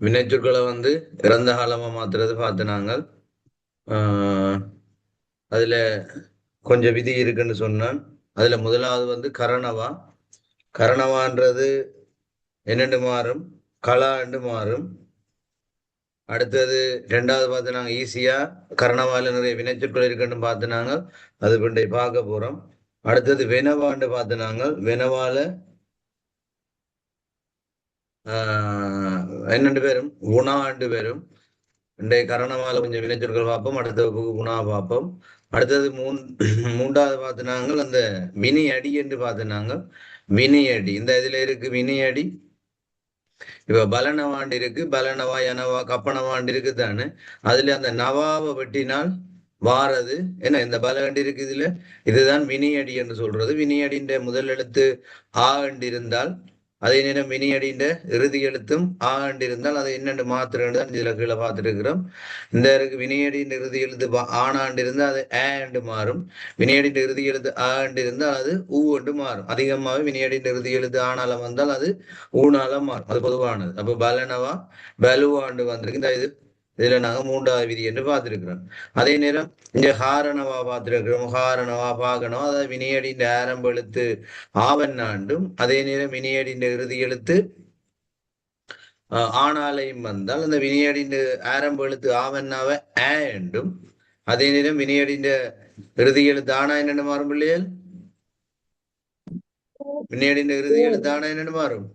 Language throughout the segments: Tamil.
வினைச்சொற்களை வந்து இறந்த காலமா மாத்துறது பார்த்து நாங்கள் அதுல கொஞ்சம் விதி இருக்குன்னு சொன்னான். அதுல முதலாவது வந்து கரணவா. கரணவான்றது என்னென்று மாறும், கலாண்டு மாறும். அடுத்தது ரெண்டாவது பார்த்து நாங்கள் ஈஸியா கரணவால நிறைய வினைச்சொற்கள் இருக்குன்னு பார்த்து நாங்கள் அது கொண்டே பார்க்க போறோம். அடுத்தது வெனவாண்டு பார்த்து நாங்கள் வெனவால என்னெண்டு பேரும் குணாண்டு பேரும் இன்றைய கரணவால கொஞ்சம் வினைச்சொற்கள் பார்ப்போம். அடுத்த குணா பார்ப்போம். அடுத்தது மூன்றாவது பார்த்து நாங்கள் அந்த வினை அடி என்று பார்த்து நாங்கள் வினை அடி. இந்த இதுல இருக்கு வினை அடி. இப்ப பலனவாண்டு இருக்கு, பலனவா எனவா கப்பனவாண்டு இருக்கு தானே. அதுல அந்த நவாவை வெட்டினால் வாரது என்ன இந்த பலகண்டி இருக்கு. இதுல இதுதான் வினையடி என்று சொல்றது. வினையடின்ற முதல் எழுத்து ஆ என்று இருந்தால் அதே நேரம் வினையடின்ற இறுதி எழுத்தும் ஆ என்று இருந்தால் அதை என்னென்று மாத்திரம் தான் இதுல கீழே பார்த்துட்டு இருக்கிறோம். இந்த இருக்கு வினையடின்ற இறுதி எழுத்து ஆனாண்டு இருந்தால் அது ஏ என்று மாறும். வினையடின்ற இறுதி எழுத்து ஆ என்று இருந்தால் அது ஊ என்று மாறும். அதிகமாக வினையடின்ற இறுதி எழுத்து ஆனாலம் வந்தால் அது ஊனாலம் மாறும். அது பொதுவானது. அப்ப பலனவா பலுவாண்டு வந்திருக்கு. இந்த இதுல நாங்க மூன்றாவது விதி என்று பார்த்திருக்கிறோம். அதே நேரம் இங்க ஹாரணவா பார்த்திருக்கிறோம். ஹாரணவா பாகனவா அதாவது வினையடின்ற ஆரம்ப எழுத்து ஆவன்னாண்டும் அதே நேரம் வினையடின்ற இறுதி எழுத்து ஆனாலையும் வந்தால் அந்த வினையடின்ற ஆரம்ப எழுத்து ஆவன்னாவை என்றும் அதே நேரம் வினையடின்ற இறுதி எழுத்து ஆனா என்னென்னு மாறும் பிள்ளைகள். வினையடின்ற இறுதி எழுத்து ஆனா என்னென்னு மாறும்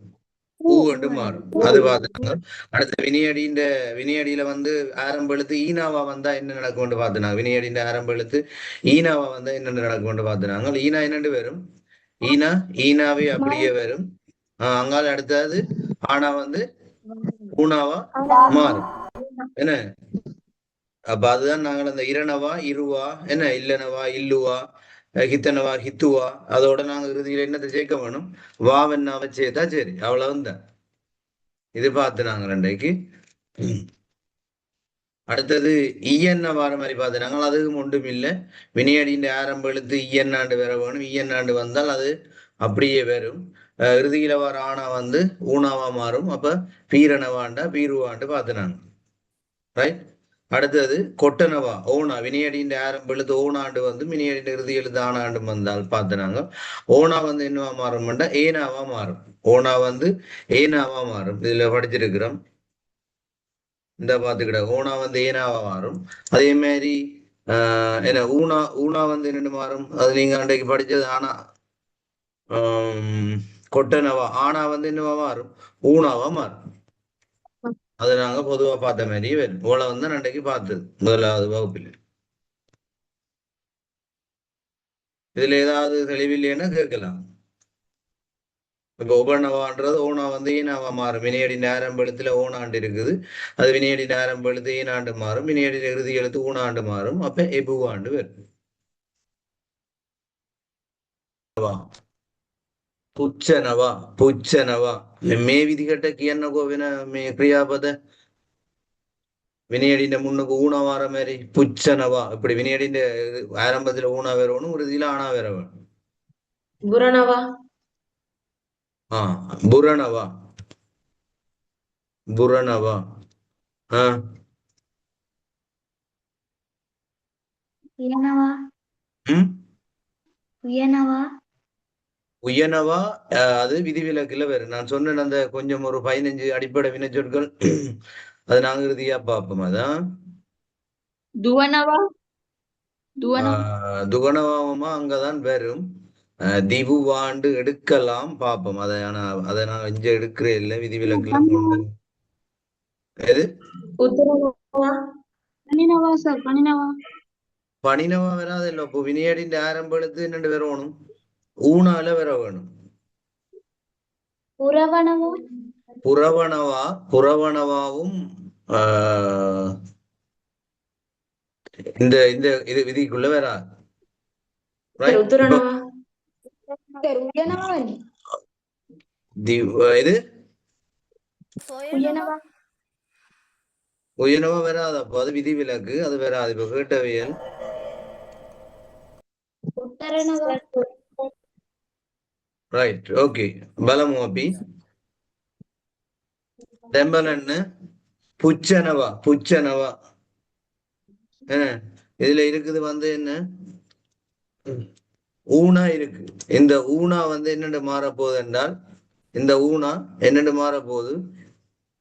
பூ என்று மாறும். அது பார்த்தாங்க. அடுத்த வினையடியில வந்து ஆரம்ப எழுத்து ஈனாவா வந்தா என்ன நடக்கும்னு பார்த்துனாங்க. வினையடின்ற ஆரம்ப எழுத்து ஈனாவா வந்தா என்ன நடக்கும்னு பார்த்துனாங்க. ஈனா என்னண்டு வரும், ஈனா ஈனாவே அப்படியே வரும். அங்கால அடுத்தது ஆனா வந்து ஊனாவா மாறும் என்ன. அப்ப அதுதான் நாங்கள் அந்த இரனவா இருவா என்ன இல்லனவா இல்லுவா ஹித்தனவா ஹித்துவா அதோட நாங்க இறுதியில என்னத்தை சேர்க்க வேணும், வாவென்னாவை சேர்த்தா சரி, அவ்வளவுதான். இது பார்த்து நாங்க ரெண்டைக்கு. அடுத்தது ஈயன்ன வார மாதிரி பார்த்துனாங்க. அதுவும் ஒன்றும் இல்லை. வினையடின்ற ஆரம்ப எழுத்து ஈயன்னாண்டு வர வேணும். ஈயன்னாண்டு வந்தால் அது அப்படியே வரும். இறுதியில வர ஆனா வந்து ஊனாவா மாறும். அப்ப பீரனவாண்டா பீருவாண்டு பார்த்துனாங்க. ரைட். அடுத்தது கொட்டனவா ஓனா. வினையடின்ற ஆரம்ப எழுத்து ஓனாண்டு வந்து வினையடின்ற இறுதி எழுத்து ஆனாண்டு வந்தால் பார்த்துனாங்க. ஓனா வந்து என்னவா மாறும்டா ஏனாவா மாறும். ஓனா வந்து ஏனாவா மாறும். இதுல படிச்சிருக்கிறோம். இந்த பாத்துக்கிட ஊனா வந்து ஏனாவா மாறும். அதே மாதிரி என்ன ஊனா ஊனா வந்து என்னென்னு மாறும். அது நீங்க அன்றைக்கு படிச்சது. ஆனா கொட்டனவா ஆனா வந்து என்னவா மாறும், ஊனாவா மாறும். அது நாங்க பொதுவா பார்த்த மாதிரி வரும். இவ்வளவு வந்து அன்றைக்கு பார்த்தது முதலாவது வகுப்பில். இதுல ஏதாவது தெளிவில்லைன்னா கேட்கலாம். இப்ப உபநவான்றது ஓனா வந்து ஈனாவா மாறும். வினையடி ஆரம்ப எழுத்துல ஓனாண்டு இருக்குது. அது வினையடி ஆரம்ப எழுத்து ஈனாண்டு மாறும். வினையடி இறுதி எழுத்து ஊனாண்டு மாறும். அப்ப எபுவாண்டு வரும். පුච්චනවා පුච්චනවා මේ විදිහට කියන්නකෝ වෙන මේ ක්‍රියාපද வினையடின்ற முன்னுக்கு ஊனா வார மாதிரி புச்சனவா. இப்படி வினையடின்ற ஆரம்பத்துல ஊனா வரணும், இறுதியில ஆனா வேற வேணும். புரணவா புரணவா புரணவா உயனவா உயனவா உயனவா அது விதிவிலக்குல வரும். நான் சொன்ன அந்த கொஞ்சம் ஒரு 15 அடிப்படை வினைச்சொற்கள் அது நாங்க இறுதியா பார்ப்போம். அதான் துவனவா துகணவாமமா அங்கதான் வரும். திவுவாண்டு எடுக்கலாம் பார்ப்போம். அதை ஆனா அதை நான் இங்க எடுக்கிறேன் இல்லை விதிவிலக்குல கொண்டு. எது பணினவா வராது இல்லை. இப்போ வினையடின்ற ஆரம்ப எழுத்து என்னண்டு வரணும், ஊனால வர வேணும். புறவனவா புறவனவாவும் இந்த இந்த இது விதிக்குள்ள வராது. இது உயனவா வராது. அப்போ அது விதிவிலக்கு, அது வராது. இப்ப கேட்டவியல் ரைட். ஓகே. பலமோபி தெம்பலன்னு புச்சனவா புச்சனவா. இதுல இருக்குது வந்து என்ன, ஊனா இருக்கு. இந்த ஊனா வந்து என்னென்று மாறப்போகுது என்றால், இந்த ஊனா என்னென்று மாறப்போகுது,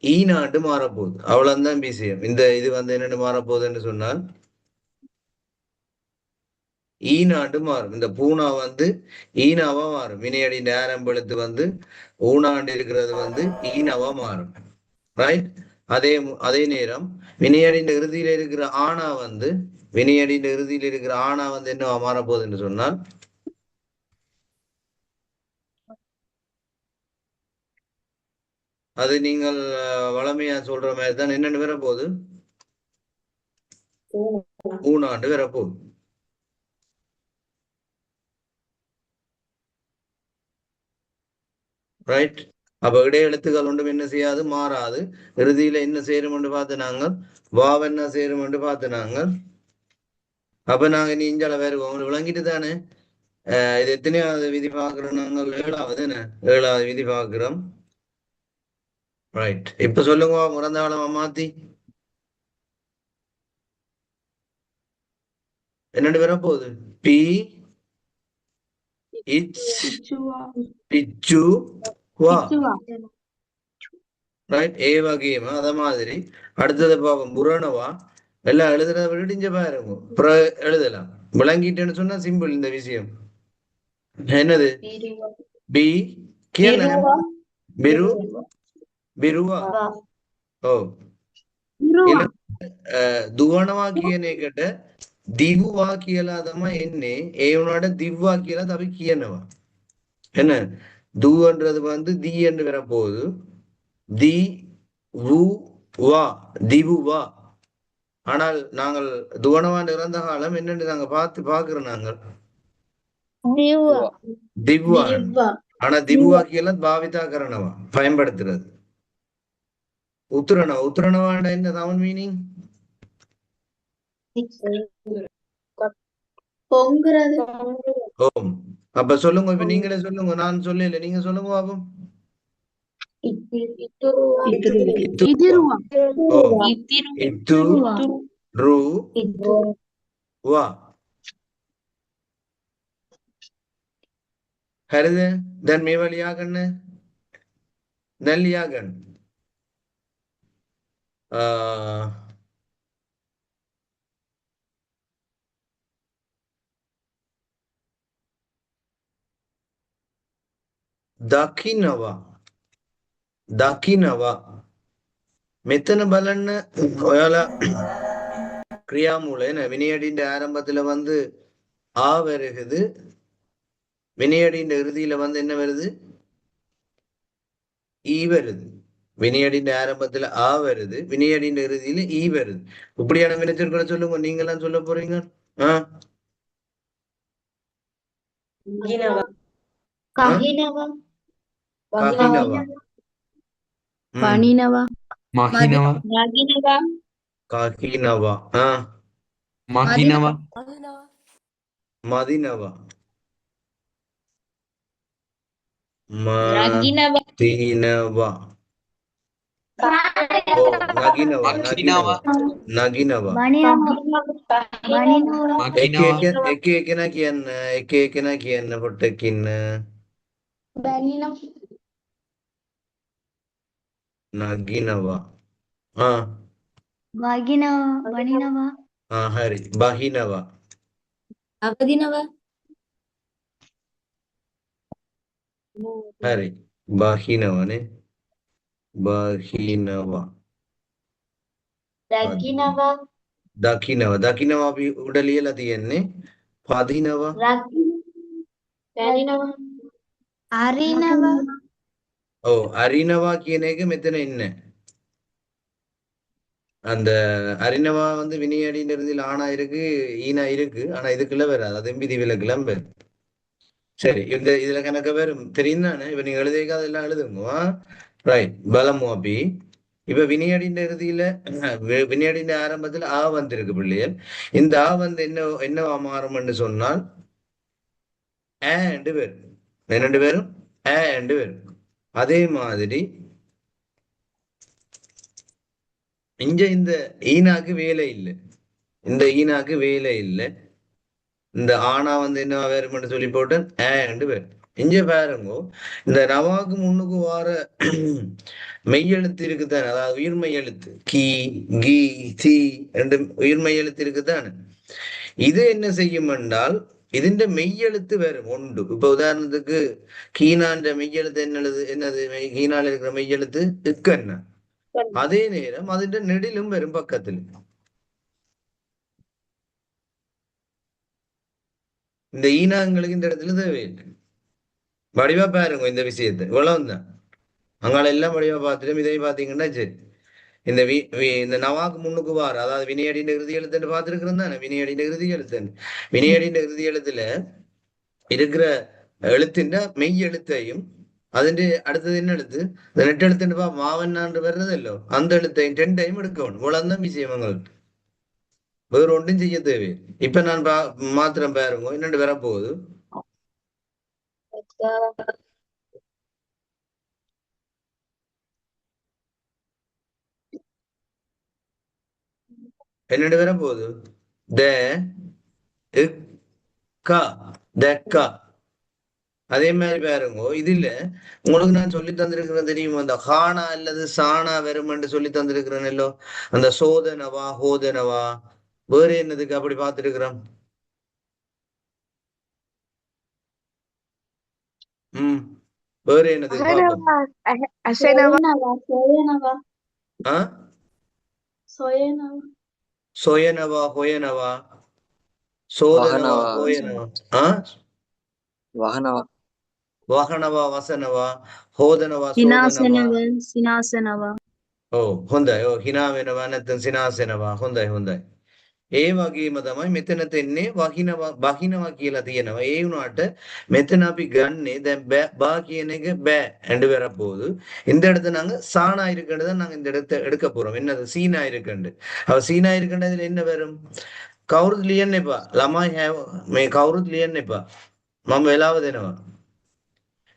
ஈனாண்டு மாறப்போகுது. அவ்வளவுதான் விஷயம். இந்த இது வந்து என்னென்று மாறப்போகுதுன்னு சொன்னால் ஈனாண்டு மாறும். இந்த பூனா வந்து ஈனாவா மாறும். வினையடி நேரம் எழுத்து வந்து ஊனாண்டு இருக்கிறது வந்து ஈனாவா மாறும். ரைட். அதே நேரம் வினையடியின் இறுதியில இருக்கிற ஆனா வந்து வினையடியின் இறுதியில் இருக்கிற ஆனா வந்து என்னவா மாறப்போகுது என்று சொன்னால் அது நீங்கள் வளமையா சொல்ற மாதிரி தான் என்னென்னு வரப்போகுது, ஊனாண்டு வரப்போகுது. ரைட். அப்ப இடைய எழுத்துக்கள் ஒன்றும் என்ன செய்யாது, மாறாது. இறுதியில என்ன சேரும் என்று பார்த்து நாங்கள் வாவென்ன சேரும் என்று பார்த்து நாங்கள். அப்ப நாங்க நீ இஞ்சால வருவோம். உங்களுக்கு விளங்கிட்டு தானே? இது எத்தனையாவது விதி பார்க்கிறோம் நாங்கள்? ஏழாவது என்ன, ஏழாவது விதி பார்க்கிறோம். ரைட். இப்ப சொல்லுங்க முறந்த காலமா மாத்தி என்னண்டு வரப்போகுது, பி இட்ஸ் பிச்சு வா. ரைட். ஏ வகையுமா அத மாதிரி. அடுத்தது பார்ப்போம் புரணவா. எல்லாம் எழுதுறத விட்டுட்டு இங்க பாருங்க, எழுதலாம். விளங்கிட்டேன்னு சொன்னா சிம்பிள் இந்த விஷயம். என்னது, பி என்ன, பிரு பிருவா. ஓ இல்ல, දුවනවා කියන එකට දිව්වා කියලා තමයි එන්නේ. ඒ වුණාට දිව්වා කියලා අපි කියනවා. என்ன, தூன்றது வந்து தி என்று வரப்போகுது. தி வு வா, திவு வா. ஆனால் நாங்கள் துவனவான் இறந்த காலம் என்னென்று நாங்க பார்க்கிறோம் நாங்கள் திவ்வான். ஆனா திவ்வாக்கியெல்லாம் பாவிதா கரணவா பயன்படுத்துறது. உத்துரணவா, உத்துரணவாண்ட என்ன தமிழ் மீனிங்? பொங்குறது. ஓம். அப்ப சொல்லுங்க, இப்ப நீங்களே சொல்லுங்க, நான் சொல்லல, நீங்க சொல்லுங்க பாப்போம். இத்து ரு வா. හරිද? දැන් මේවා ලියා ගන්න. දැන් ලියා ගන්න. දකින්නවා දකින්නවා. මෙතන බලන්න ඔයාලා கிரியாமூல என்ன வினையடின்ற ஆரம்பத்துல வந்து ஆ வருகுது, வினையடின்ற இறுதியில வந்து என்ன வருது, ஈ வருது. வினையடின்ற ஆரம்பத்துல ஆ வருது, வினையடின்ற இறுதியில ஈ வருது. இப்படியான வினைச்சொற்களை சொல்லுங்க, நீங்க எல்லாம் சொல்ல போறீங்க. கஹினவா. கஹினவா, பணினவா, மகினவா, நகினவா. கஹினவா, மகினவா, மதினவா, நகினவா. மதினவா. ஓ நகினவா, நகினவா, நகினவா. මකිනවා, එක එකන කියන්න, එක එකන කියන්න පොට්ටකින්න. නගිනවා. හරි. බහිනවා. அவதினவா. හරි. බහිනවනේ. බහිනවා. දකිනවා. දකිනවා. දකිනවා අපි උඩ ලියලා තියෙන්නේ. පදිනවා. පැනිනවා. අරිනවා. ඔව් අරිනවා කියන එක මෙතන ඉන්නේ. அந்த அரினவா வந்து வினையடின்ற இறுதியில் ஆனா இருக்கு, ஈனா இருக்கு. ஆனா இதுக்குள்ள வராது, அது எம்பி விலக்குலாம் வரும். சரி, இதுல கணக்கு வரும் தெரியும் தானே? இப்ப நீங்க எழுதிக்காத எல்லாம் எழுதுங்க. ரைட். பலம் அப்படி. இப்ப வினையடின்ற இறுதியில வினையடின்ற ஆரம்பத்துல ஆ வந்திருக்கு பிள்ளைகள். இந்த ஆ வந்து என்னவா மாறும்னு சொன்னால் ஏண்டு வரும். என்னண்டு வரும்? ஏண்டு வரும். அதே மாதிரி இங்க இந்த ஈனாக்கு வேலை இல்லை. இந்த ஈனாக்கு வேலை இல்லை. இந்த ஆனா வந்து என்ன வேறுமென்று சொல்லி போட்டேன் ஏண்டு பேர். இங்க பாருங்கோ, இந்த நவாக்கு முன்னுக்கு வார மெய்யெழுத்து இருக்குதானே, அதாவது உயிர்மை எழுத்து கி கி சி ரெண்டு உயிர்மை எழுத்து இருக்குதானே. இது என்ன செய்யும் என்றால் ഇതിന്റെ மெய்யெழுத்து வரும் உண்டு. இப்ப உதாரணத்துக்கு கீனான்ற மெய்யெழுத்து என்னது கீனால இருக்கிற மெய்யெழுத்து இக்கண்ண. அதே நேரம் അതിന്റെ நெடிலும் வரும் பக்கத்தில். இந்த ஈனாங்களுக்கு இந்த இடத்துல தேவையில்லை. வடிவா பாருங்க இந்த விஷயத்தை, இவ்வளவுதான். அங்கால எல்லாம் வடிவா பார்த்துட்டு இதை பாத்தீங்கன்னா சரி. இந்த நவாக்கு முன்னுக்கு வார, அதாவது வினையடியின் இறுதி எழுத்துன்னு பார்த்துருக்கிறோம் தானே. வினையடியின் இறுதி எழுத்துன்னு, வினையடியின் இறுதி எழுத்துல இருக்கிற எழுத்தின் மெய் எழுத்தையும் അതിന്റെ അടുത്തത് என்ன எழுத்து, இந்த நெட்டெழுத்துன்னு மாவன்னாண்டு വരുന്നതല്ലോ, அந்த எழுத்தையும் ரெண்டையும் எடுக்கணும். இவ்வளவுதான் விஷயம் எங்களுக்கு. வேற ஒன்றும் செய்ய தேவை. இப்ப நான் மாத்திரம் பாருங்க என்னண்டு வரப்போகுது. என்னண்டு வரப்போகுது த அதே மாதிரி பாருங்க. இதுல உங்களுக்கு நான் சொல்லி தந்திருக்கிறேன் தெரியுமா, அந்த ஹானா அல்லது சானா வருமென்று சொல்லி தந்திருக்கிறேன்லோ, அந்த சோதனவா ஹோதனவா வேற என்னதுக்கு அப்படி பார்த்திருக்கிறோம். வேற என்னது சொயனவா ஹொயனவா சோதனவா ஹோயனவா ವಾಹನವ ವಾಹನವಾ ವಸನವಾ ಹೋದನವಾ සිනාසනවා. හොඳයි. හිනාවෙනවා නැත්නම් සිනාසෙනවා. හොඳයි. ඒ වගේම තමයි මෙතන තෙන්නේ වහිනවා කියලා තියෙනවා. ඒ වුණාට මෙතන අපි ගන්නේ දැන් பா කියන එක பே ரெண்டு பேர போகுது. இந்த இடத்துல நாங்க சானா இருக்குன்றத நாங்க இந்த இடத்தை எடுக்க போறோம். என்னது சீனா இருக்குண்டு. அவ சீனா இருக்குன்றதுல என்ன வரும், කවුරුත් ලියන්න එපා. ළමයි මේ කවුරුත් ලියන්න එපා. මම වෙලාව දෙනවා.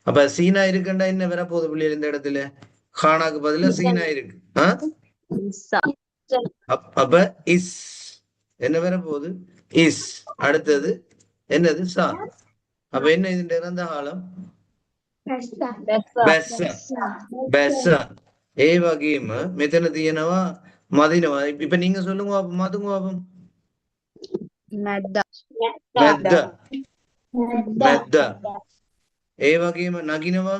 அப்ப சீனா இருக்குண்டா என்ன வரப்போகுது பிள்ளைகள் இந்த இடத்துல, ஹானாக்கு பதிலா சீனா இருக்கு. அப்ப இஸ் என்ன வரப்போகுது, இஸ். அடுத்தது என்னது சா. அப்ப என்ன இதுன்ற இறந்த காலம் பெஸ்ஸா. ඒ වගේම මෙතන තියෙනවා මදිනවා. இப்ப நீங்க சொல்லுங்க பாப்போம், மாத்துங்க பாப்போம். මෙද්දා. ඒ වගේම නගිනවා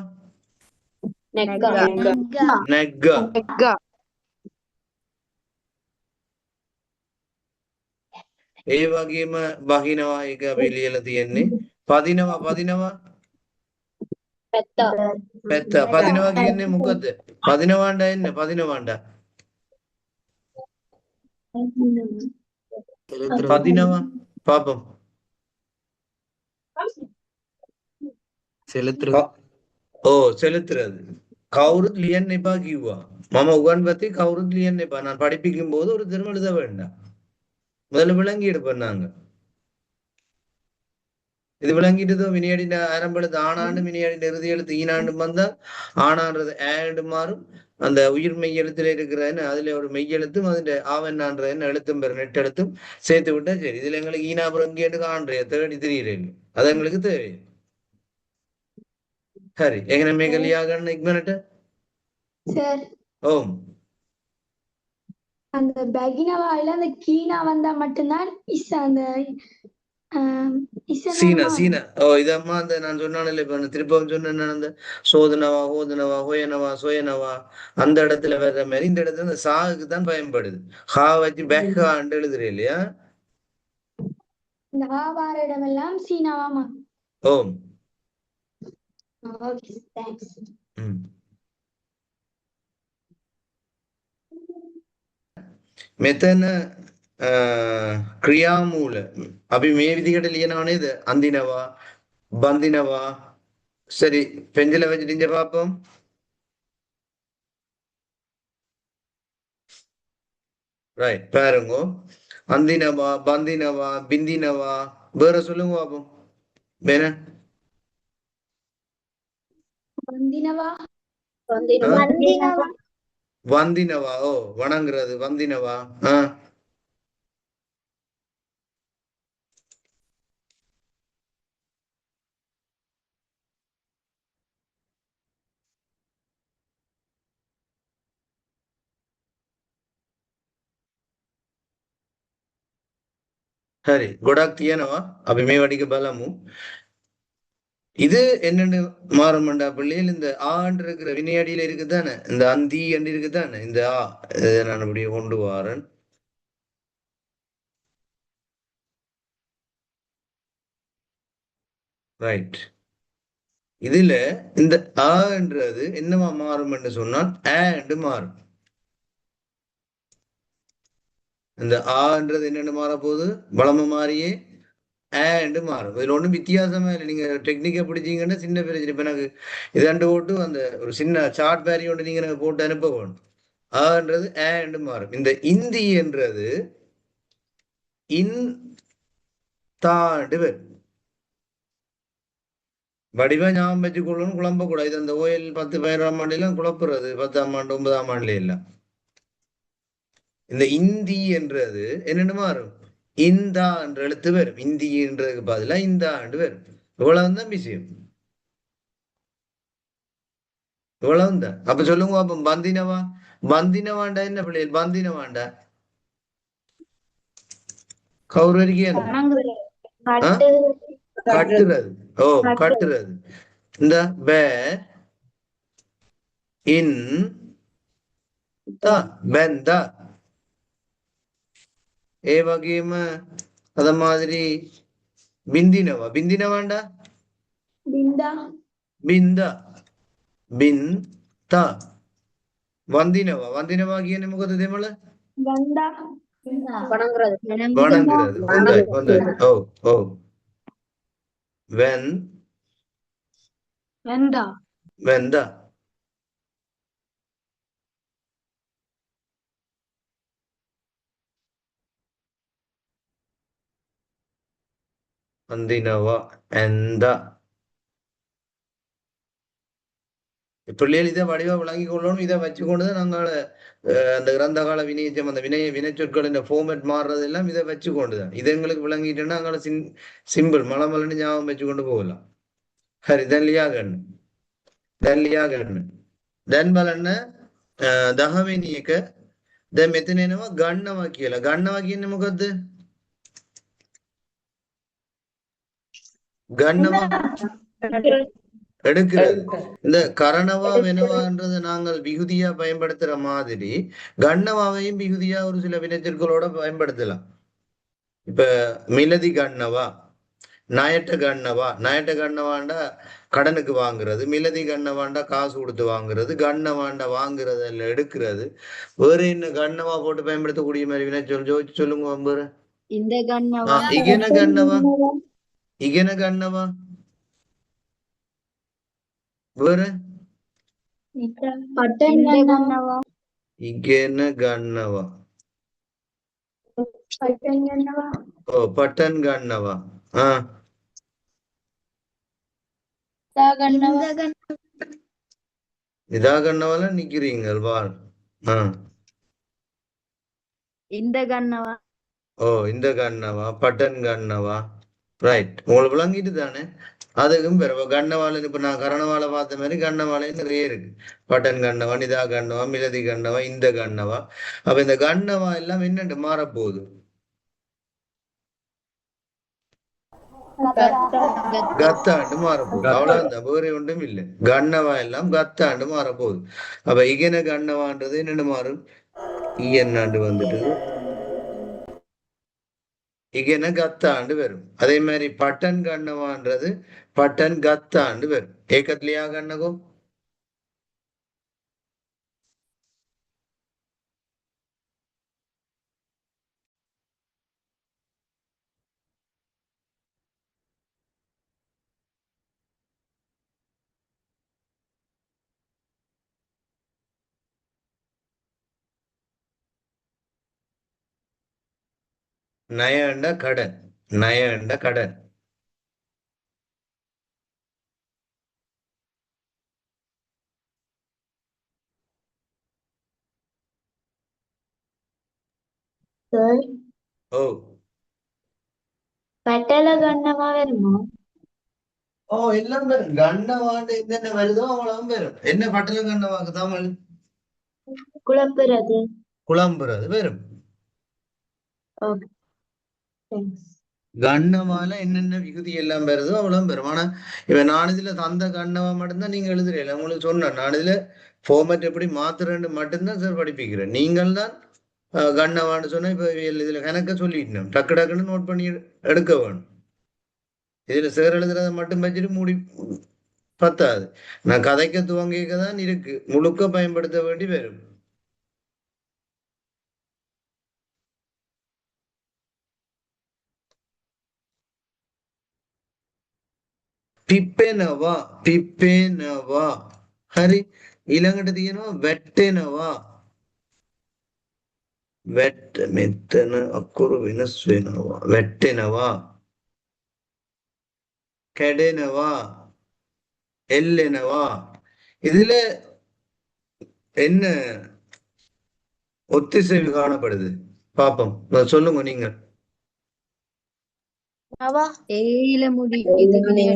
නැග්ගා. ඒ වගේම බහිනවා, ඒක අපි ලියලා තියෙන්නේ. පදිනවා පැත්ත. පදිනවා කියන්නේ මොකද? පදිනවාණ්ඩ එන්නේ පදිනවාණ්ඩ. පදිනවා பாப்போம். செலுத்துறது. கவுருத் லியன் எப்பா கிவா மாமா உகான் பத்தி கவுருத் லியன் எப்பா. நான் படிப்பிக்கும் போது ஒரு திரும்ப எழுத வேண்டாம், முதல்ல விளங்கி எடுப்பேன் நாங்க. இது விளங்கிட்டதோ வினையடின ஆரம்ப எழுத்து ஆனாண்டு, வினையடின இறுதி எழுத்து ஈனாண்டும் வந்தா ஆனான்றது ஏண்டு மாறும். அந்த உயிர் மெய் எழுத்துல இருக்கிறன்னு அதுல ஒரு மெய் எழுத்தும் அதுல ஆவன்னான்ற என்ன எழுத்தும் பெற நெட் எழுத்தும் சேர்த்து விட்டா சரி. இதுல எங்களுக்கு ஈனாபுரம் கேட்டு காண்றேன் தேடி தெரியுறேன், அது எங்களுக்கு தேவை. சரி, எങ്ങനെ මේක ලියාගන්න ඉක්මනට. சார் ஓம். அந்த பகினவாயில அந்த கீனா வந்தா மட்டும்தான் இஸ் அந்த சீனா. இதம்மா அந்த நான் சொன்னானே இப்ப திருப்பம் சொன்ன அந்த சோதனவா ஹோதனவா ஹோயனவா சோயனவா அந்த இடத்துல வர்ற மாதிரி இந்த இடத்துல அந்த சாவுக்கு தான் பயன்படுது. ஹா வச்சு பெஹான்னு எழுதுறேன் இல்லையா. இந்த ஹா வார இடமெல்லாம் சீனாவாமா. ஓம். Okay, thanks. මෙතන ක්‍රියාමූල අපි මේ විදිහට ලියනව නේද? අඳිනවා බඳිනවා. சரி, பெஞ்சில வச்சுட்டு இங்க பார்ப்போம். ரைட், பாருங்க. அந்தினவா பந்தினவா பிந்தினவா வேற சொல்லுங்க பார்ப்போம். வேற வந்தினவா. ஓ, வணங்குறது வந்தினவா. சரி, ගොඩක් තියෙනවා අපි මේ වටික බලමු. இது என்னன்னு மாறுமண்டா பிள்ளைகள், இந்த ஆண்டு இருக்கிற வினையடியில இருக்குதானே, இந்த அந்தி என்று இருக்குதானே, இந்த ஆ, இதை நான் அப்படியே கொண்டு வாரேன். ரைட். இதுல இந்த ஆ என்றது என்னவா மாறும் என்று சொன்னால் ஆ என்று மாறும். இந்த ஆ என்றது என்னென்னு மாற போகுது, வளம மாறியே ஆ என்று மாறும். இதுல ஒன்றும் வித்தியாசமா இல்லை. நீங்க டெக்னிக்கை பிடிச்சீங்கன்னா சின்ன பிரச்சனை. இப்ப எனக்கு இதாண்டு போட்டு அந்த ஒரு சின்ன சார்ட் பேரி ஒன்று நீங்க எனக்கு போட்டு அனுப்ப வேணும். ஆன்றது ஆ என்று மாறும். இந்த இந்தி என்றது இன் தாண்டு வரும். வடிவா ஞாபகம் வச்சுக்கொள்ளணும், குழம்பக்கூடாது. இது அந்த ஓயல் 10 11ஆம் ஆண்டுலாம் குழப்புறது, 10ஆம் ஆண்டு 9ஆம் ஆண்டுல எல்லாம். இந்த இந்தி என்றது என்னென்னு மாறும், இந்தா என்ற எழுத்து வரும். இந்தி என்றதுக்கு பதிலா இந்தா என்று வரும். இவ்வளவுதான் விஷயம், இவ்வளவுதான். அப்ப சொல்லுங்க அப்ப பந்தினவா. பந்தினவாண்டா என்ன பிள்ளைகள், பந்தினவாண்டா கௌரவிக்கு கட்டுறது. ஓ, கட்டுறது. இந்த பே இன் த பெந்த. ஏ வகையும் அத மாதிரி பிந்தினவா. பிந்தினவாண்டா பிந்தா பிந்த பின் த. வந்தினவா. வந்தினவாகிய முகத்து தேமல வந்தா வணங்குறது. வந்தாய் வந்தாய். ஓ ஓ. வென் வெந்தா வெந்தா. வந்தினவா எந்த. பிள்ளைகள் இதை வடிவா விளங்கி கொள்ளணும். இதை வச்சுக்கொண்டுதான் நாங்கள் அந்த கிரந்த கால வினைச்சம், அந்த வினைச்சொற்களின் ஃபார்மேட் மாறுறது எல்லாம் இதை வச்சு கொண்டுதான். இது எங்களுக்கு விளங்கிட்டோம்னா அங்கே சிம்பிள் மலமலன்னு ஞாபகம் வச்சு கொண்டு போகலாம். சரி, தெல்லியா கண்ணு. தெல்லியா கண்ணு. දැන් බලන්න දහවෙනි එක. දැන් මෙතන එනවා ගන්නවා කියලා. ගන්නවා කියන්නේ මොකද්ද? ගන්නවා எடுக்கிறது. இந்த கரணவா வெனவான்றதை நாங்கள் விகுதியா பயன்படுத்துற மாதிரி கண்ணவாவையும் விகுதியா ஒரு சில வினைச்சொற்களோட பயன்படுத்தலாம். இப்ப மிலதி கண்ணவா, நயட்ட கண்ணவா. நயட்ட கண்ணவாண்டா கடனுக்கு வாங்குறது, மிலதி கண்ணவாண்டா காசு கொடுத்து வாங்குறது, கண்ணவாண்டா வாங்குறது இல்ல எடுக்கிறது. வேற என்ன கண்ணவா போட்டு பயன்படுத்தக்கூடிய மாதிரி வினைச்சொல் ஜோதிச்சு சொல்லுங்க வேற. இந்த கண்ணவா இகன கண்ணவா. இகன கண்ணவா வேற. பட்டன் இந்த கண்ணவா கண்ணவா இகன கண்ணவா. பட்டன் கண்ணவா ஓ, பட்டன் கண்ணவா. ஆஹ் இந்த கண்ண இதா கண்ணவால நிக்கிறீங்க வாழ். ஆஹ் இந்த கண்ணவா ஓ, இந்த கண்ணவா பட்டன் கண்ணவா. ரைட், உங்களுக்கு விளங்கிட்டு தானே. அதுக்கும் பிறகு கண்ணவாளன் இப்ப நான் கரணவாலை பார்த்த மாதிரி கண்ணவாலை நிறைய இருக்கு. பட்டன் கண்ணவா, நிதா கண்ணவா, மிலதி கண்ணவா, இந்த கண்ணவா. அப்ப இந்த கண்ணவா எல்லாம் என்னண்டு மாறப்போகுது, கத்தாண்டு மாறப்போகுது. அவ்வளவுதான், வேற ஒன்றும் இல்லை. கண்ணவா எல்லாம் கத்தாண்டு மாறப்போகுது. அப்ப இகன கண்ணவான்றது என்னென்னு மாறும், ஈயன்னாண்டு வந்துட்டு இகன கத்தாண்டு வரும். அதே மாதிரி பட்டன் கண்ணவான்றது பட்டன் கத்தாண்டு வரும். ஏக்கத்திலேயா கண்ணகோ. நயண்ட கடன். நயண்ட கடன். சார் ஓ பட்டல கண்ணமா வருமா ஓ எல்லாம் வரும். கண்ணவாண்டு என்னென்ன வருதோ அவ்வளவு வரும். என்ன பட்டல கண்ணவாக்கு தமிழ்? குழப்புறது குழம்புறது வரும். ஓகே தேங்க்ஸ் கண்ணவால என்னென்ன விகுதி எல்லாம் வருதோ அவ்வளவு வரும். ஆனா இப்ப நான் இதுல தந்த கண்ணவா மட்டும்தான் நீங்க எழுதுறீங்க. உங்களுக்கு சொன்னேன் நான் இதுல ஃபார்மேட் எப்படி மாத்துறேன்னு மட்டும்தான் சார் படிப்பிக்கிறேன். நீங்கள் தான் கண்ணவான்னு சொன்னா இப்ப இதுல கணக்க சொல்லிட்டேன். டக்கு டக்குன்னு நோட் பண்ணி எடுக்க வேணும். இதுல சேர் எழுதுறதை மட்டும் வச்சுட்டு மூடி பத்தாது. நான் கதைக்க துவங்கிக்க தான் இருக்கு. முழுக்க பயன்படுத்த வேண்டி வரும். பிப்பெனவா பிப்பேனவா ஹரி ඊළඟට තියෙනවා වැටෙනවා වැට මෙතන අකුරු වෙනස් වෙනවා වැටෙනවා කැඩෙනවා எல்லெனவா இதுல என்ன ஒத்திசைவு காணப்படுது பாப்போம் சொல்லுங்க நீங்க ஏயில முடியுது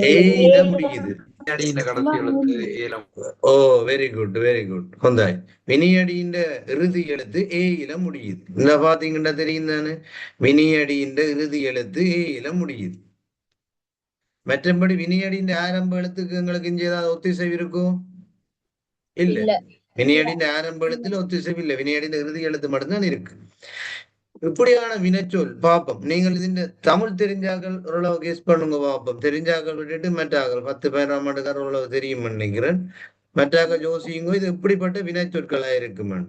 ஏயில முடியுது அடியின் கடைசி எழுத்து ஏலம் ஓ வெரி குட் வெரி குட் கொந்தாய் வினியடியின் இறுதி எழுத்து ஏயில முடியுது இந்த பாத்தீங்கன்னா தெரியும் தானே வினியடியின் இறுதி எழுத்து ஏயில முடியுது மற்றபடி வினியடியின் ஆரம்ப எழுத்துக்கு எங்களுக்கு இங்க ஏதாவது ஒத்திசைவு இருக்கும் இல்ல வினியடியின் ஆரம்ப எழுத்துல ஒத்திசைவு இல்லை வினியடியின் இறுதி எழுத்து மட்டும்தான் இருக்கு இப்படியான வினைச்சொல் பாப்போம் நீங்கள் ഇതിന്റെ தமிழ் தெரிஞ்சாக்கள் ஓரளவு கெஸ் பண்ணுங்க பாப்போம் தெரிஞ்சாக்கள் விட்டுட்டு மற்றாக்கள் 10-15 ஆண்டுக்கார ஓரளவு தெரியும் நினைக்கிறேன் மற்றாக்க ஜோசியுங்கோ இது எப்படிப்பட்ட வினைச்சொற்களா இருக்குமென்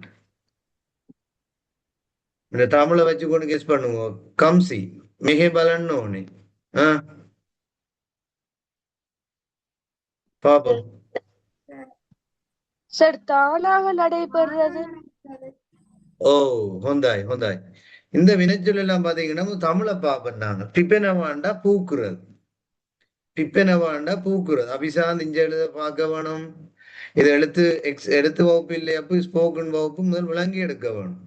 இந்த தமிழை வச்சு கொண்டு கெஸ் பண்ணுங்க கம்சி மிக பலன்னு பாப்போம் சார் தானாக நடைபெறுறது ஓ ஹொந்தாய் ஹொந்தாய் இந்த வினைச்சொல் எல்லாம் பாத்தீங்கன்னா தமிழை பாப்பேன் நாங்க பிப்பெனவாண்டா பூக்குறது பிப்பெனவாண்டா பூக்குறது அபிசாந்த் இஞ்ச எழுத பார்க்க வேணும் இது எழுத்து வகுப்பு இல்லையா ஸ்போக்கன் வகுப்பு முதல் விளங்கி எடுக்க வேணும்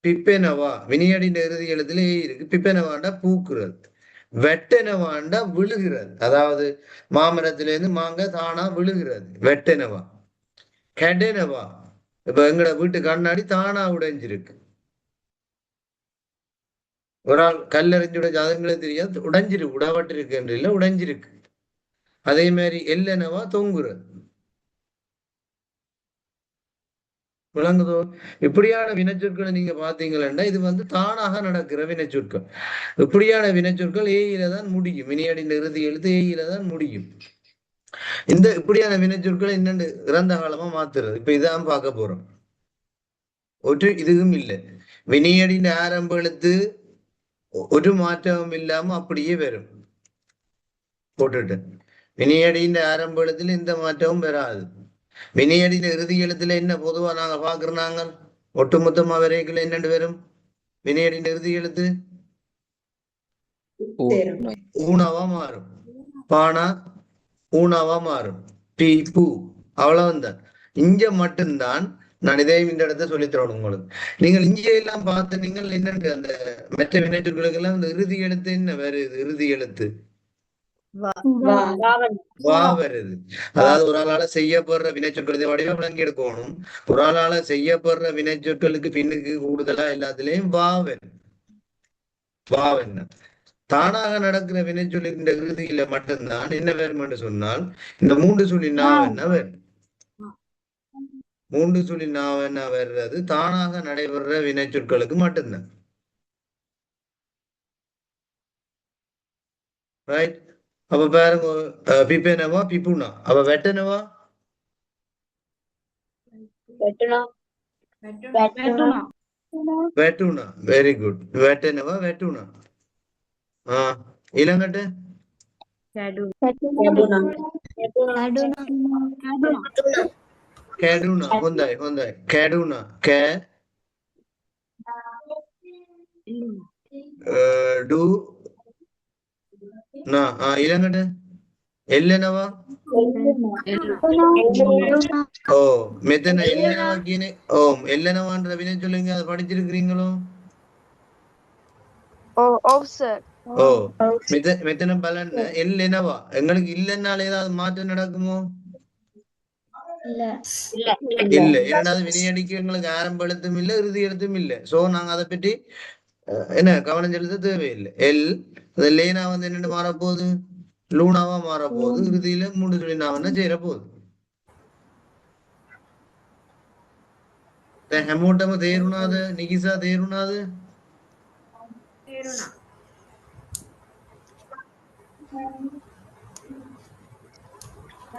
பிப்பெனவா வினியடின் இறுதி எழுத்துல இருக்கு பிப்பெனவாண்டா பூக்குறது வெட்டெனவாண்டா விழுகிறது அதாவது மாமரத்திலிருந்து மாங்காய் தானா விழுகிறது வெட்டெனவா கெடெனவா இப்ப எங்கட வீட்டு கண்ணாடி தானா உடைஞ்சிருக்கு ஒரு ஆள் கல்லறிஞ்சு உடைஞ்சு அதுங்களே தெரியாது உடைஞ்சிருக்கு உடப்பட்டு இருக்கு என்று இல்லை உடைஞ்சிருக்கு அதே மாதிரி எல்லெனவா தொங்குறது விளங்குதோ இப்படியான வினைச்சொற்களை நீங்க பாத்தீங்கன்னா இது தானாக நடக்கிற வினைச்சொற்கள் இப்படியான வினைச்சொற்கள் ஏயில தான் முடியும் வினையடியின் இறுதி எழுத்து ஏயில தான் முடியும் இந்த இப்படியான வினைச்சொற்களை என்னென்னு இறந்த காலமா மாத்துறது இப்ப இதான் பார்க்க போறோம் ஒரு இதுவும் இல்லை வினையடியின் ஆரம்ப எழுத்து ஒரு மாற்றமும் இல்லாம அப்படியே வரும் போட்டுட்டு வினையடியின் ஆரம்ப எழுத்துல எந்த மாற்றமும் வராது வினையடியின் இறுதி எழுத்துல என்ன பொதுவா நாங்க பாக்குறாங்க ஒட்டுமொத்தமா வரைகள் என்னென்று வரும் வினையடியின் இறுதி எழுத்து ஊனாவா மாறும் பானா ஊனாவா மாறும் பி பூ அவ்வளவுதான் இங்க மட்டும்தான் நான் இதையும் இந்த இடத்த சொல்லி தரணும் உங்களுக்கு நீங்கள் இங்கே எல்லாம் பார்த்து நீங்கள் என்னென்று அந்த மற்ற வினைச்சொற்களுக்கு எல்லாம் இந்த இறுதி எழுத்து என்ன வருது இறுதி எழுத்து வா வருது அதாவது ஒரு ஆளால செய்யப்படுற வினைச்சொற்களை வடிவம் விளங்கி எடுக்கணும் ஒரு ஆளால செய்யப்படுற வினைச்சொற்களுக்கு பின்னுக்கு கூடுதலா எல்லாத்துலயும் வா என்ன தானாக நடக்கிற வினைச்சொல் இந்த இறுதியில மட்டும்தான் என்ன வரும் என்று சொன்னால் இந்த மூன்று சொல்லி நான் என்ன வரும் மூன்று சொல்லி நான் என்ன வர்றது தானாக நடைபெற வினைச்சொற்களுக்கு மட்டும்தான் ரைட் அப்ப பாருங்க பிப்பெனவா பிப்புனா அப்ப வெட்டனவா வெட்டுனா வெரி குட் வெட்டனவா வெட்டுனா இளங்கட்டு கேடுனா ஹொந்தாய் ஹொந்தாய் கேடுனா கே டு நா இளங்கட்டு එල්ලෙනවා. ஓ மெத்தன எல்லனவா கீனே ஓ எல்லனவான்ற வினை சொல்லுங்க அதை படிச்சிருக்கிறீங்களோ? ஓ மெத்தன பலன் எல்லெனவா எங்களுக்கு இல்லைன்னால ஏதாவது மாற்றம் நடக்குமோ? இல்ல இரண்டாவது வினையடிக்கு எங்களுக்கு ஆரம்ப எழுத்தும் இல்லை இறுதி எழுத்தும் இல்லை. சோ நாங்க அதை பற்றி என்ன கவனம் செலுத்த தேவையில்லை. அது லேனா வந்து என்னென்னு மாறப்போகுது, லூனாவா மாறப்போகுது. இறுதியில மூன்று சொல்லினாவன்னா சேர போகுது. හැමෝටම තේරුණාද? නිකිසා තේරුණාද?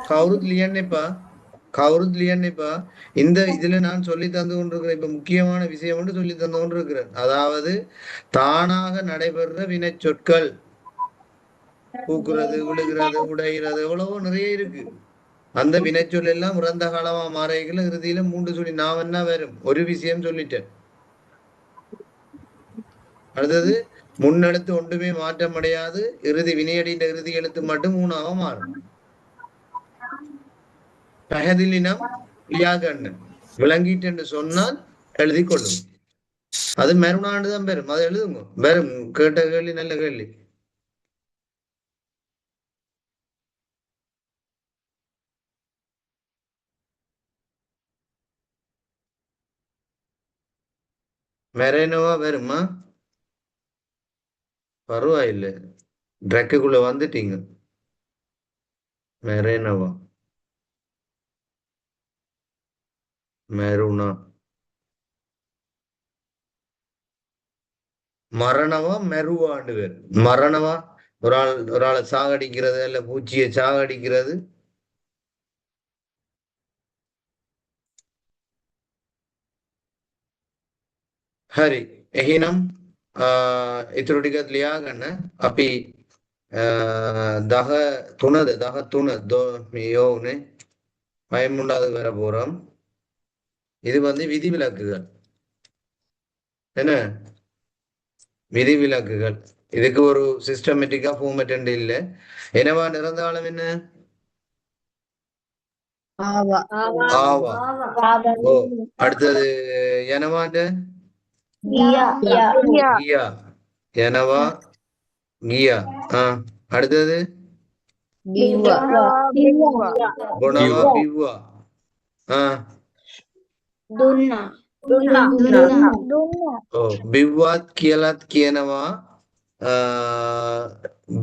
කවුරුත් ලියන්න එපා. கவுருத் லியன்னிப்பா இந்த இதுல நான் சொல்லி தந்து கொண்டிருக்கிறேன். இப்ப முக்கியமான விஷயம் ஒன்று சொல்லி தந்து கொண்டிருக்கிறேன். அதாவது தானாக நடைபெறுற வினை சொற்கள், பூக்குறது, விழுகிறது, உடைகிறது, எவ்வளவோ நிறைய இருக்கு. அந்த வினைச்சொல் எல்லாம் இறந்த காலமா மாறைகள் இறுதியில மூன்று சொல்லி நான் என்ன வரும். ஒரு விஷயம் சொல்லிட்டேன். அடுத்தது முன்னெழுத்து ஒன்றுமே மாற்றம் அடையாது. இறுதி வினையடின்ற இறுதி எழுத்து மட்டும் மூணாக மாறும். பகதிலினம் லியாகண்ணன் விளங்கிட்டு என்று சொன்னால் எழுதி கொள்ளும். அது மெருணாண்டு தான் பெறும். அதை எழுதுங்க. பெறும். கேட்ட கேள்வி நல்ல கேள்வி. மெரேனோவா வருமா? பரவாயில்லை, ட்ரக்குக்குள்ள வந்துட்டீங்க. மெரேனோவா, மெருணா, மரணவா மெருவாண்டு பேர். மரணவா ஒரு ஆளை சாகடிக்கிறது அல்ல பூச்சியை சாகடிக்கிறது. හරි එහෙනම් ඉතුරු ටිකත් ලියා ගන්න. අපි 13 මේ யோவுனே 13வது வர போறோம். இது வந்து விதிவிலக்குகள். என்ன விதிவிலக்குகள்? இதுக்கு ஒரு சிஸ்டமேட்டிக்கா ஃபார்மேட் இல்லை. என்னவா நிறந்தாலும் என்ன? ஆவா ஆவா. ஓ அடுத்தது எனவாண்ட கியா. எனவா கியா. அடுத்தது பிவ்வா குணவா பிவ்வா. ஓ பிவ்வாத் කියලත් කියනවා,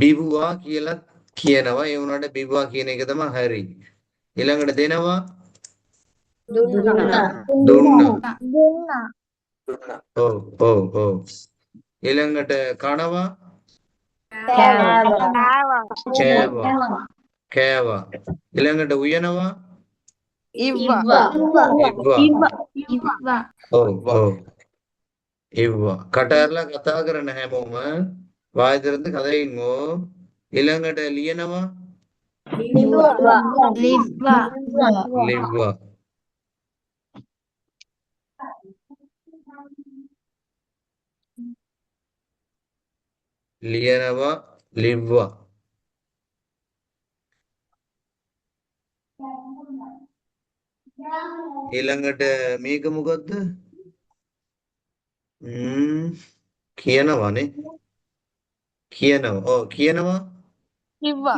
බිව්වා කියලත් කියනවා. ඒ වුණාට බිව්වා කියන එක තමයි හරි. ඊළඟට දෙනවා දුන්නා. ඔව් ඔව් ඔව්. ඊළඟට කනවා කෑවා කෑවා. ඊළඟට උයනවා ඉව්වා. ඔව් ඔව් ඉව්වා. කට ඇරලා කතා කරන හැමෝම වාය දිරද්ද කதைයින්ගෝ. ඊළඟට ලියනවා ලිව්වා. ලියනවා ලිව්වා. ඊළඟට මේක මොකද්ද? කියනවානේ. කියනවා. ඔව් කියනවා කිව්වා.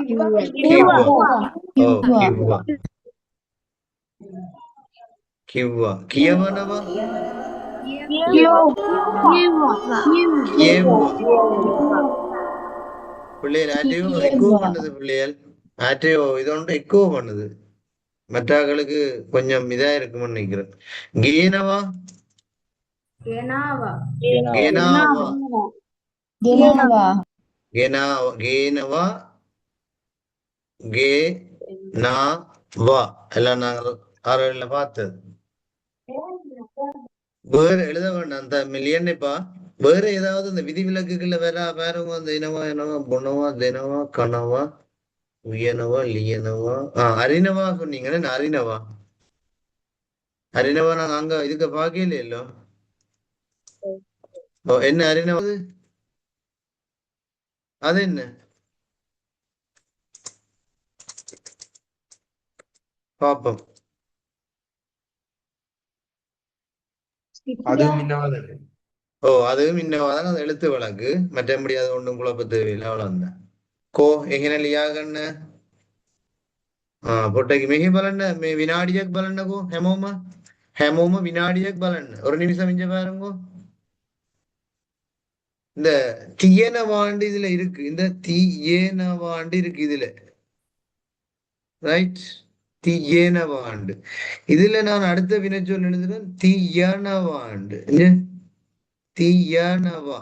ඔව් කිව්වා. කිව්වා. කියවනවා කියෙව්වා. பிள்ளைகள் ஆட்டையோ எக்கோ பண்ணுது. பிள்ளைகள் ஆட்டையோ இதோண்டு எக்கோ பண்ணுது. மற்றவர்களுக்கு கொஞ்சம் இதா இருக்கும்னு நினைக்கிறேன். கீனவா கீனாவா கீனவா கே நா வா எல்லாம் நாங்கள் ஆறுல பார்த்தது. வேற எழுத வேண்டாம் அந்த மில்லியன்ப்பா. வேற ஏதாவது இந்த விதிவிலக்குகள்ல வேற அந்த இனவா என்னவா பொனவா தினவா கனவா உயனவா லியனவா அரினவா சொன்னீங்கன்னா அரினவா அரினவா நாங்க அங்க இதுக்கு பாக்கல இல்லோ. என்ன அரினவா அது என்ன? பாப்போம். அதுவும் இன்னவாதானே. ஓ அதுவும் இன்னவாதான் அது எழுத்து வழக்கு. மற்றபடி அது ஒன்றும் குழப்ப தேவையில்லை. அவ்வளவுதான். කෝ එහෙන ලියාගන්න. පොට්ටක් මෙහි බලන්න මේ විනාඩියක් බලන්නකෝ හැමෝම විනාඩියක් බලන්න. ஒரு நிமிஷம் இங்க பாருங்க. இந்த தீயனவாண்டு இதுல இருக்கு. இந்த தீயனவாண்டு இருக்கு இதுல. ரைட், தீயனவாண்டு. இதுல நான் அடுத்த வினைச்சொல் எழுதுறேன் தீயனவாண்டு. தீயனவா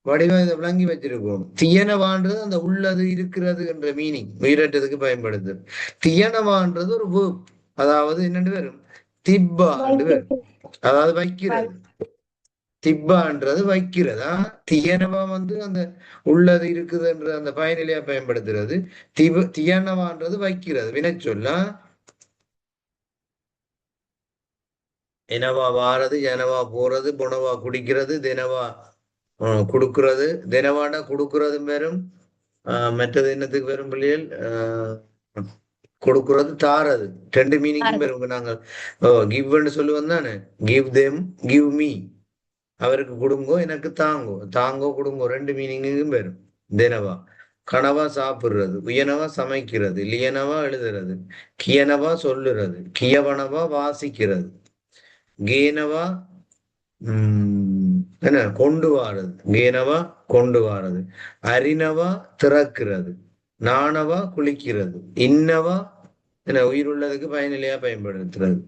வடிவம் இதை விளங்கி வச்சிருக்கோம். தியனவான்றது அந்த உள்ளது இருக்கிறது என்ற மீனிங் உயிரற்றதுக்கு பயன்படுது. தியனவான்றது ஒரு verb. அதாவது என்னண்டு வரும் திப்பாண்டு வரும். அதாவது வைக்கிறது. திப்பான்றது வைக்கிறதா. தியனவா அந்த உள்ளது இருக்குதுன்ற அந்த பயனிலையா பயன்படுத்துறது. தியனவான்றது வைக்கிறது வினைச்சொல்லா. எனவா வாரது, எனவா போறது, பொனவா குடிக்கிறது, தினவா கொடுக்கறது. தினவாண்டா கொடுக்கறதும் வெறும். மற்றது என்னத்துக்கு வெறும் பிள்ளைகள் கொடுக்கறது தாரது. ரெண்டு மீனிங்கும் வெறும். நாங்கள் கிவ்ன்னு சொல்லுவோம் தானே. Give them, give me. அவருக்கு கொடுங்கோ, எனக்கு தாங்கோ. தாங்கோ கொடுங்கோ ரெண்டு மீனிங்கும் வெறும். தினவா கனவா சாப்பிடுறது, உயனவா சமைக்கிறது, லியனவா எழுதுறது, கியனவா சொல்லுறது, கியவனவா வாசிக்கிறது, கேனவா என்ன கொண்டு வாரது, கேனவா கொண்டு வாரது, அரினவா திறக்கிறது, நாணவா குளிக்கிறது, இன்னவா என்ன உயிருள்ளதுக்கு பயனிலையா பயன்படுத்துறது.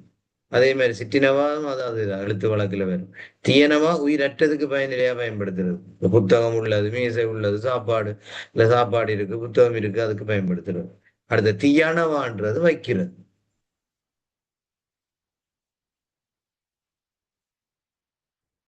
அதே மாதிரி சிற்றினவா அதாவது எழுத்து வழக்குல வரும். தீயனவா உயிரற்றதுக்கு பயனிலையா பயன்படுத்துறது. புத்தகம் உள்ளது, மீசை உள்ளது, சாப்பாடு இல்ல சாப்பாடு இருக்கு, புத்தகம் இருக்கு, அதுக்கு பயன்படுத்துறது. அடுத்த தீயானவான்றது வைக்கிறது.